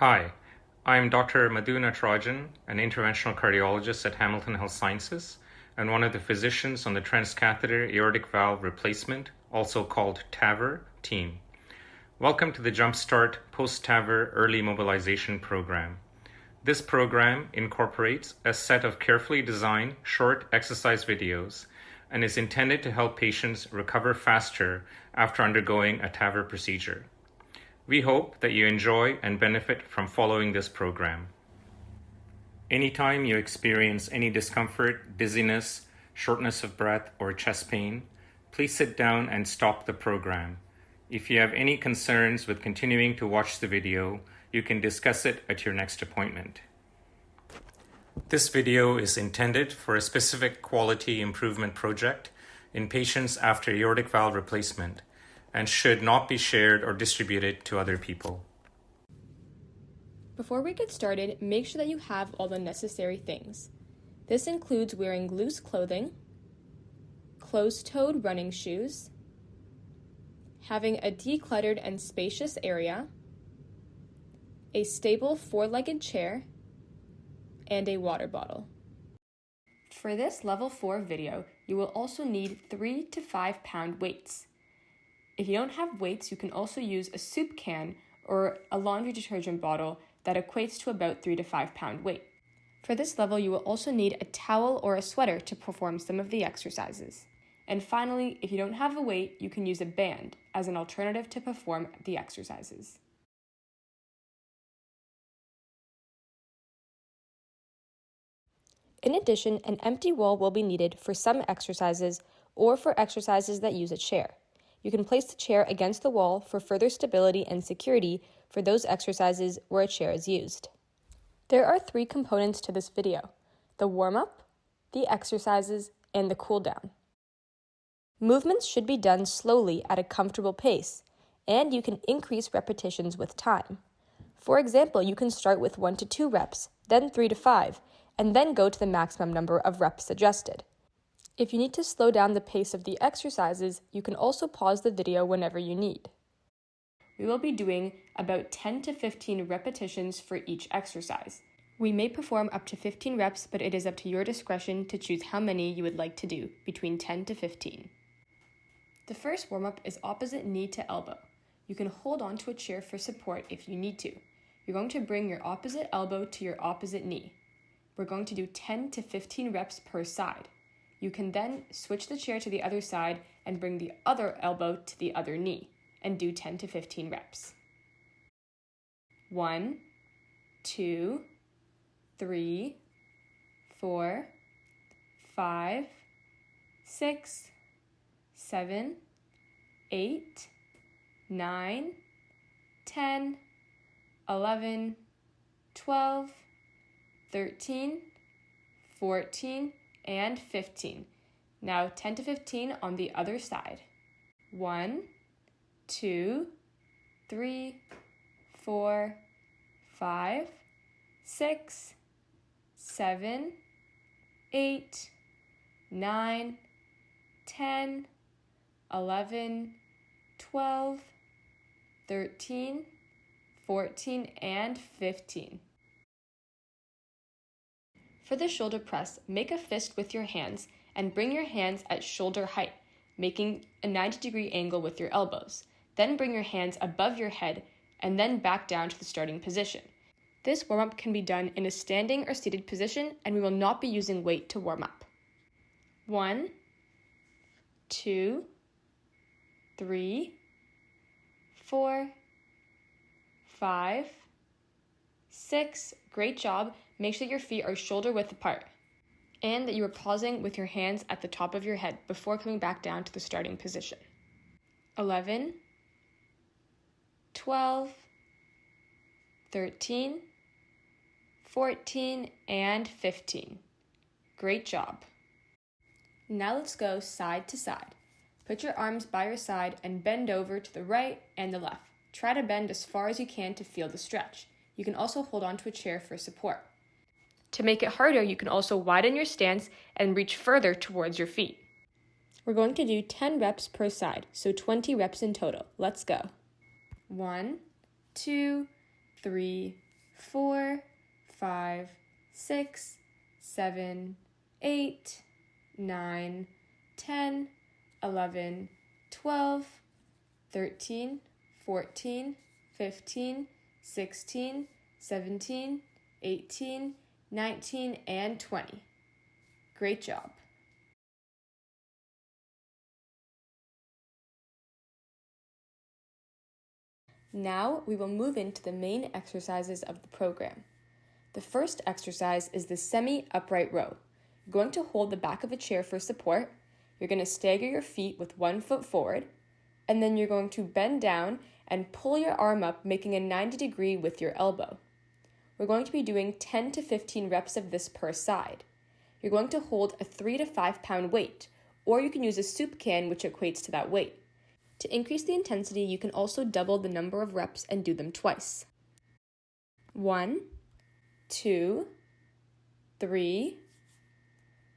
Hi, I'm Dr. Madhu Natarajan, an interventional cardiologist at Hamilton Health Sciences, and one of the physicians on the transcatheter aortic valve replacement, also called TAVR, team. Welcome to the JUMPSTART Post-TAVR Early Mobilization Program. This program incorporates a set of carefully designed short exercise videos and is intended to help patients recover faster after undergoing a TAVR procedure. We hope that you enjoy and benefit from following this program. Anytime you experience any discomfort, dizziness, shortness of breath, or chest pain, please sit down and stop the program. If you have any concerns with continuing to watch the video, you can discuss it at your next appointment. This video is intended for a specific quality improvement project in patients after aortic valve replacement and should not be shared or distributed to other people. Before we get started, make sure that you have all the necessary things. This includes wearing loose clothing, closed-toed running shoes, having a decluttered and spacious area, a stable four-legged chair, and a water bottle. For this level 4 video, you will also need 3 to 5 pound weights. If you don't have weights, you can also use a soup can or a laundry detergent bottle that equates to about 3 to 5 pound weight. For this level, you will also need a towel or a sweater to perform some of the exercises. And finally, if you don't have a weight, you can use a band as an alternative to perform the exercises. In addition, an empty wall will be needed for some exercises or for exercises that use a chair. You can place the chair against the wall for further stability and security for those exercises where a chair is used. There are 3 components to this video: the warm-up, the exercises, and the cool-down. Movements should be done slowly at a comfortable pace, and you can increase repetitions with time. For example, you can start with 1 to 2 reps, then 3 to 5, and then go to the maximum number of reps suggested. If you need to slow down the pace of the exercises, you can also pause the video whenever you need. We will be doing about 10 to 15 repetitions for each exercise. We may perform up to 15 reps, but it is up to your discretion to choose how many you would like to do, between 10 to 15. The first warm-up is opposite knee to elbow. You can hold on to a chair for support if you need to. You're going to bring your opposite elbow to your opposite knee. We're going to do 10 to 15 reps per side. You can then switch the chair to the other side and bring the other elbow to the other knee and do 10 to 15 reps. 1, 2, 3, 4, 5, 6, 7, 8, 9, 10, 11, 12, 13, 14, and 15. Now 10 to 15 on the other side. 1, 2, 3, 4, 5, 6, 7, 8, 9, 10, 11, 12, 13, 14, and 15. For the shoulder press, make a fist with your hands and bring your hands at shoulder height, making a 90-degree angle with your elbows. Then bring your hands above your head and then back down to the starting position. This warm-up can be done in a standing or seated position, and we will not be using weight to warm up. 1, 2, 3, 4, 5, 6. Great job. Make sure that your feet are shoulder width apart and that you are pausing with your hands at the top of your head before coming back down to the starting position. 11, 12, 13, 14, and 15. Great job. Now let's go side to side. Put your arms by your side and bend over to the right and the left. Try to bend as far as you can to feel the stretch. You can also hold onto a chair for support. To make it harder, you can also widen your stance and reach further towards your feet. We're going to do 10 reps per side, so 20 reps in total. Let's go. 1, 2, 3, 4, 5, 6, 7, 8, 9, 10, 11, 12, 13, 14, 15, 16, 17, 18, 19, and 20. Great job. Now we will move into the main exercises of the program. The first exercise is the semi-upright row. You're going to hold the back of a chair for support. You're going to stagger your feet with 1 foot forward, and then you're going to bend down and pull your arm up, making a 90-degree with your elbow. We're going to be doing 10 to 15 reps of this per side. You're going to hold a 3 to 5 pound weight, or you can use a soup can, which equates to that weight. To increase the intensity, you can also double the number of reps and do them twice. 1, 2, 3,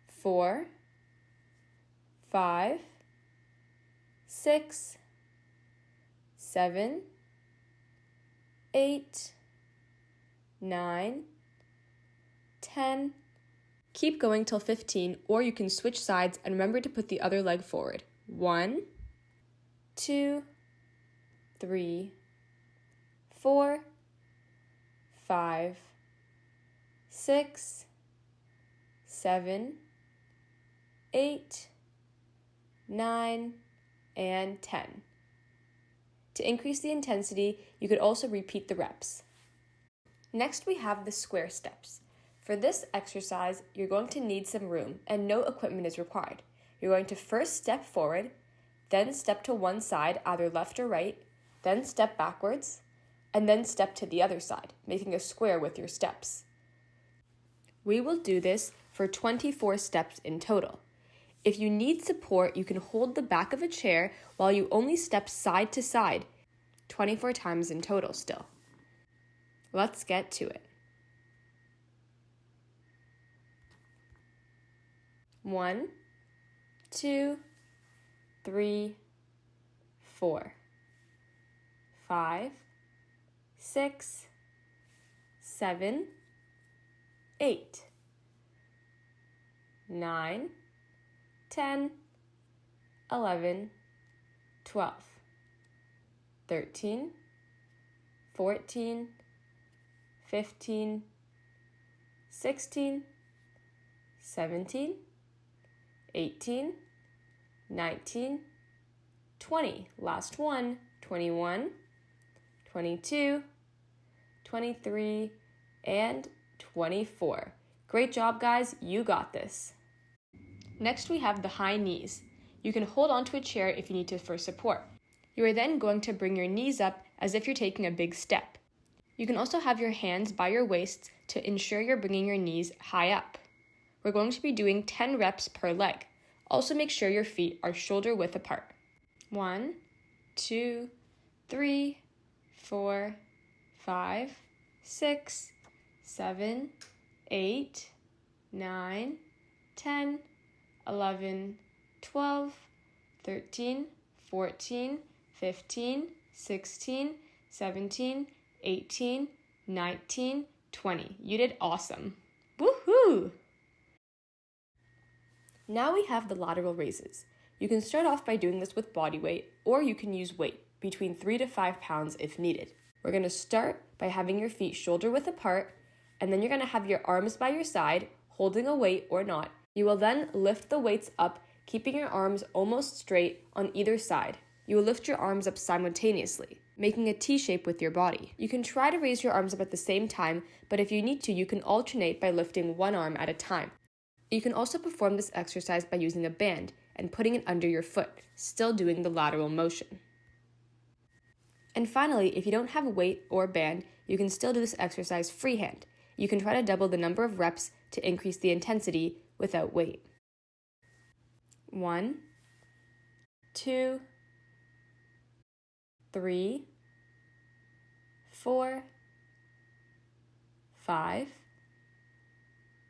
4, 5, 6, 7, 8, 9, 10. Keep going till 15, or you can switch sides and remember to put the other leg forward. 1, 2, 3, 4, 5, 6, 7, 8, 9, and 10. To increase the intensity, you could also repeat the reps. Next, we have the square steps. For this exercise, you're going to need some room and no equipment is required. You're going to first step forward, then step to one side, either left or right, then step backwards, and then step to the other side, making a square with your steps. We will do this for 24 steps in total. If you need support, you can hold the back of a chair while you only step side to side, 24 times in total still. Let's get to it. 1, 2, 3, 4, 5, 6, 7, 8, 9, 10, 11, 12, 13, 14, 15, 16, 17, 18, 19, 20. Last one, 21, 22, 23, and 24. Great job, guys. You got this. Next, we have the high knees. You can hold onto a chair if you need to for support. You are then going to bring your knees up as if you're taking a big step. You can also have your hands by your waist to ensure you're bringing your knees high up. We're going to be doing 10 reps per leg. Also make sure your feet are shoulder width apart. 1, 2, 3, 4, 5, 6, 7, 8, 9, 10, 11, 12, 13, 14, 15, 16, 17, 18, 19, 20. You did awesome. Woohoo! Now we have the lateral raises. You can start off by doing this with body weight, or you can use weight, between 3 to 5 pounds if needed. We're going to start by having your feet shoulder width apart, and then you're going to have your arms by your side, holding a weight or not. You will then lift the weights up, keeping your arms almost straight on either side. You will lift your arms up simultaneously, making a T shape with your body. You can try to raise your arms up at the same time, but if you need to, you can alternate by lifting one arm at a time. You can also perform this exercise by using a band and putting it under your foot, still doing the lateral motion. And finally, if you don't have a weight or band, you can still do this exercise freehand. You can try to double the number of reps to increase the intensity without weight. 1, 2, 3, 4, 5,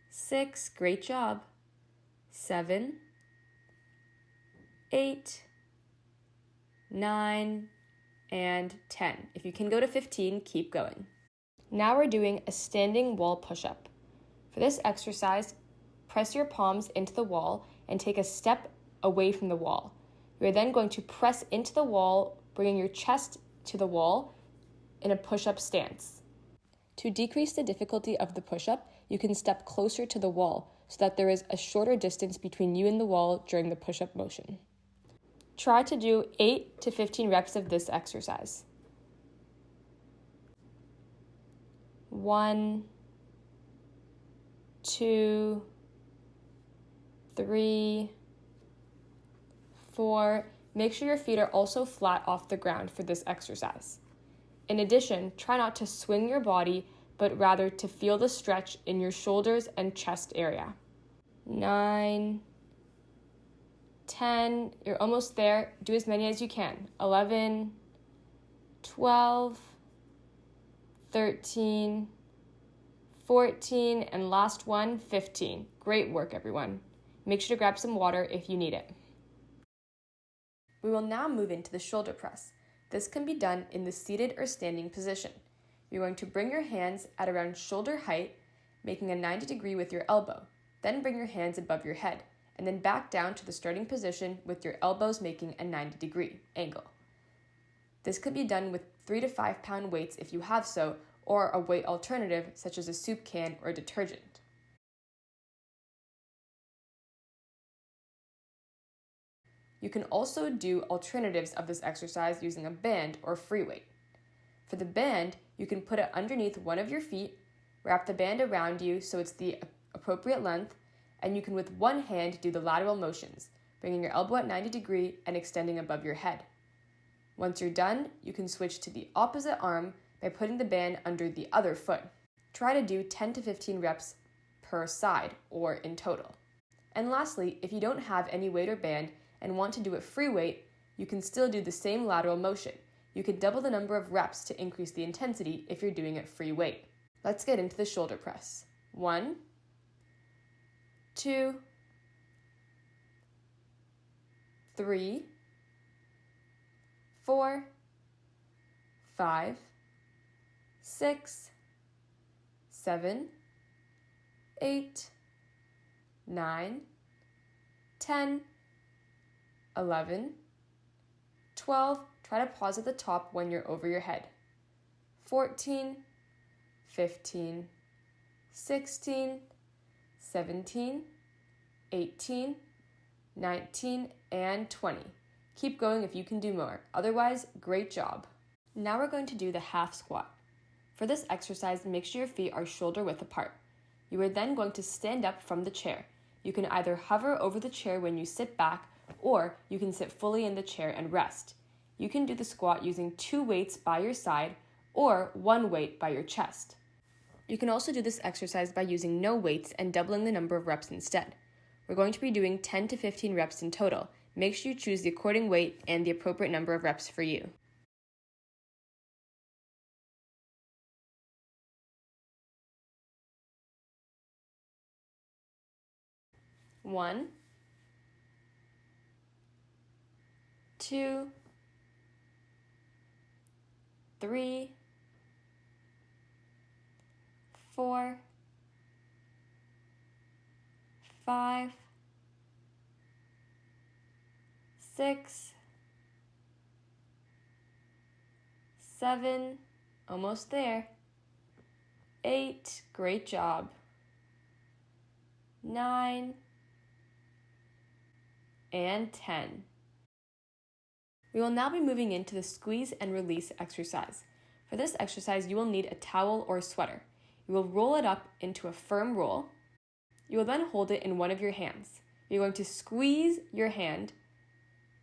6, great job, 7, 8, 9, and 10. If you can go to 15, keep going. Now we're doing a standing wall push-up. For this exercise, press your palms into the wall and take a step away from the wall. You are then going to press into the wall, bringing your chest to the wall in a push-up stance. To decrease the difficulty of the push-up, you can step closer to the wall so that there is a shorter distance between you and the wall during the push-up motion. Try to do 8 to 15 reps of this exercise. 1, 2, 3, 4. Make sure your feet are also flat off the ground for this exercise. In addition, try not to swing your body, but rather to feel the stretch in your shoulders and chest area. 9, 10, you're almost there. Do as many as you can. 11, 12, 13, 14, and last one, 15. Great work, everyone. Make sure to grab some water if you need it. We will now move into the shoulder press. This can be done in the seated or standing position. You're going to bring your hands at around shoulder height, making a 90 degree with your elbow. Then bring your hands above your head, and then back down to the starting position with your elbows making a 90 degree angle. This could be done with 3 to 5 pound weights if you have so, or a weight alternative such as a soup can or detergent. You can also do alternatives of this exercise using a band or free weight. For the band, you can put it underneath one of your feet, wrap the band around you so it's the appropriate length, and you can with one hand do the lateral motions, bringing your elbow at 90 degree and extending above your head. Once you're done, you can switch to the opposite arm by putting the band under the other foot. Try to do 10 to 15 reps per side or in total. And lastly, if you don't have any weight or band and want to do it free weight, you can still do the same lateral motion. You could double the number of reps to increase the intensity if you're doing it free weight. Let's get into the shoulder press. 1, 2, 3, 4, 5, 6, 7, 8, 9, 10, 11, 12. Try to pause at the top when you're over your head. 14, 15, 16, 17, 18, 19, and 20. Keep going if you can do more. Otherwise, great job. Now we're going to do the half squat. For this exercise, make sure your feet are shoulder width apart. You are then going to stand up from the chair. You can either hover over the chair when you sit back, or you can sit fully in the chair and rest. You can do the squat using 2 weights by your side or 1 weight by your chest. You can also do this exercise by using no weights and doubling the number of reps instead. We're going to be doing 10 to 15 reps in total. Make sure you choose the according weight and the appropriate number of reps for you. One, 2, 3, 4, 5, 6, 7, almost there. 8, great job. 9, and 10. We will now be moving into the squeeze and release exercise. For this exercise, you will need a towel or sweater. You will roll it up into a firm roll. You will then hold it in one of your hands. You're going to squeeze your hand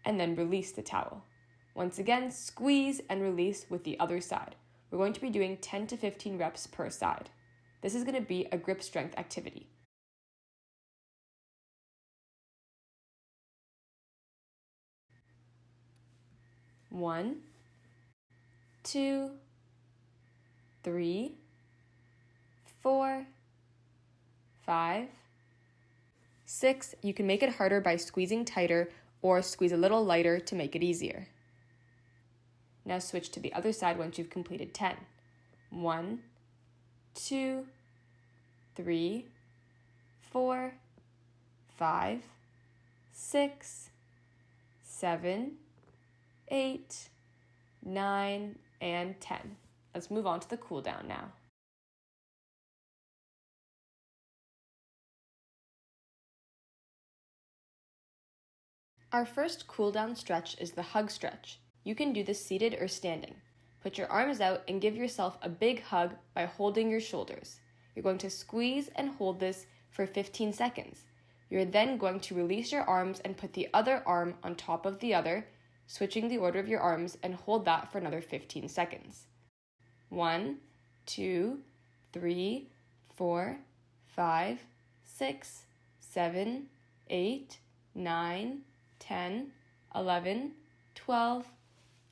and then release the towel. Once again, squeeze and release with the other side. We're going to be doing 10 to 15 reps per side. This is going to be a grip strength activity. One, 2, 3, 4, 5, 6. You can make it harder by squeezing tighter or squeeze a little lighter to make it easier. Now switch to the other side once you've completed 10. 1, 2, 3, 4, 5, 6, 7, 8, 9, and 10. Let's move on to the cool down now. Our first cool down stretch is the hug stretch. You can do this seated or standing. Put your arms out and give yourself a big hug by holding your shoulders. You're going to squeeze and hold this for 15 seconds. You're then going to release your arms and put the other arm on top of the other, switching the order of your arms, and hold that for another 15 seconds. 1, 2, 3, 4, 5, 6, 7, 8, 9, 10, 11, 12,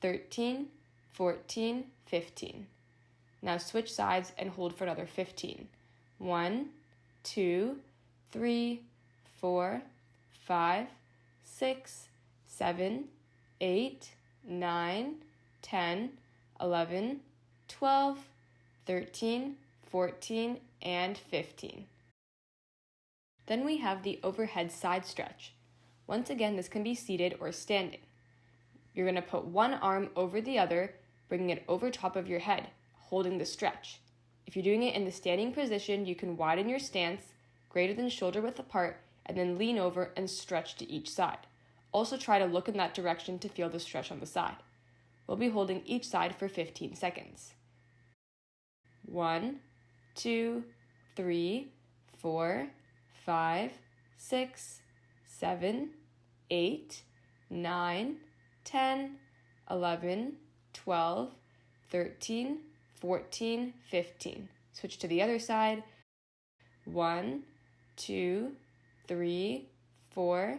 13, 14, 15. Now switch sides and hold for another 15. 1, 2, 3, 4, 5, 6, 7, 8, 9, 10, 11, 12, 13, 14, and 15. Then we have the overhead side stretch. Once again, this can be seated or standing. You're going to put one arm over the other, bringing it over top of your head, holding the stretch. If you're doing it in the standing position, you can widen your stance, greater than shoulder width apart, and then lean over and stretch to each side. Also try to look in that direction to feel the stretch on the side. We'll be holding each side for 15 seconds. 1, 2, 3, 4, 5, 6, 7, 8, 9, 10, 11, 12, 13, 14, 15. Switch to the other side. 1, 2, 3, 4,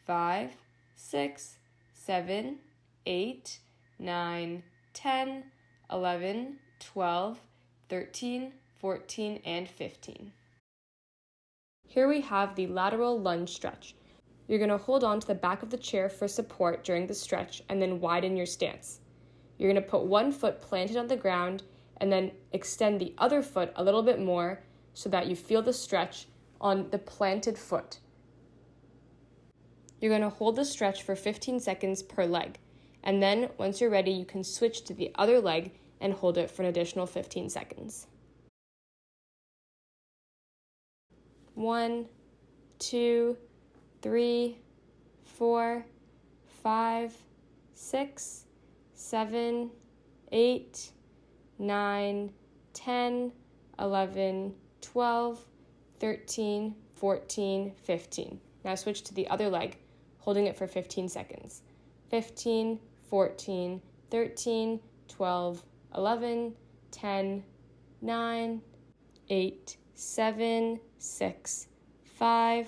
5, 6, 7, 8, 9, 10, 11, 12, 13, 14, and 15. Here we have the lateral lunge stretch. You're going to hold on to the back of the chair for support during the stretch and then widen your stance. You're going to put one foot planted on the ground and then extend the other foot a little bit more so that you feel the stretch on the planted foot. You're going to hold the stretch for 15 seconds per leg, and then once you're ready, you can switch to the other leg and hold it for an additional 15 seconds. 1, 2, 3, 4, 5, 6, 7, 8, 9, 10, 11, 12, 13, 14, 15. Now switch to the other leg, holding it for 15 seconds. 15, 14, 13, 12, 11, 10, 9, 8, 7, 6, 5,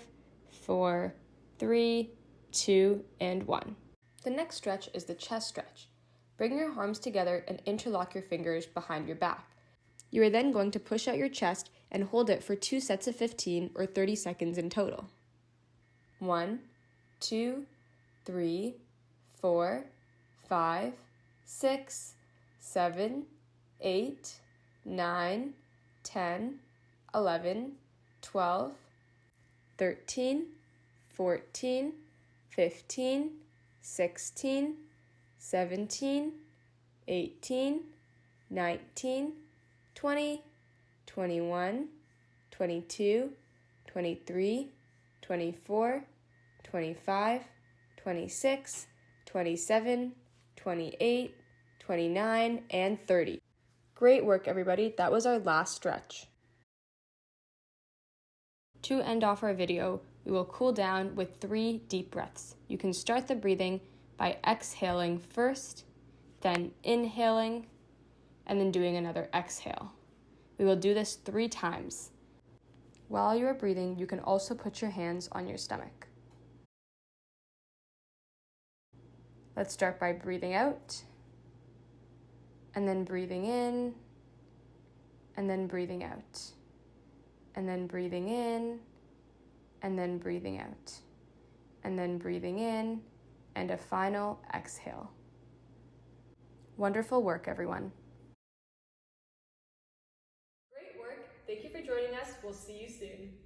4, 3, 2, and 1. The next stretch is the chest stretch. Bring your arms together and interlock your fingers behind your back. You are then going to push out your chest and hold it for 2 sets of 15 or 30 seconds in total. 1, 2, 3, 4, 5, 6, 7, 8, 9, 10, 11, 12, 13, 14, 15, 16, 17, 18, 19, 20, 21, 22, 23, 24, 25, 26, 27, 28, 29, and 30. Great work, everybody. That was our last stretch. To end off our video, we will cool down with 3 deep breaths. You can start the breathing by exhaling first, then inhaling, and then doing another exhale. We will do this 3 times. While you are breathing, you can also put your hands on your stomach. Let's start by breathing out, and then breathing in, and then breathing out, and then breathing in, and then breathing out, and then breathing in, and a final exhale. Wonderful work, everyone. Great work, Thank you for joining us. We'll see you soon.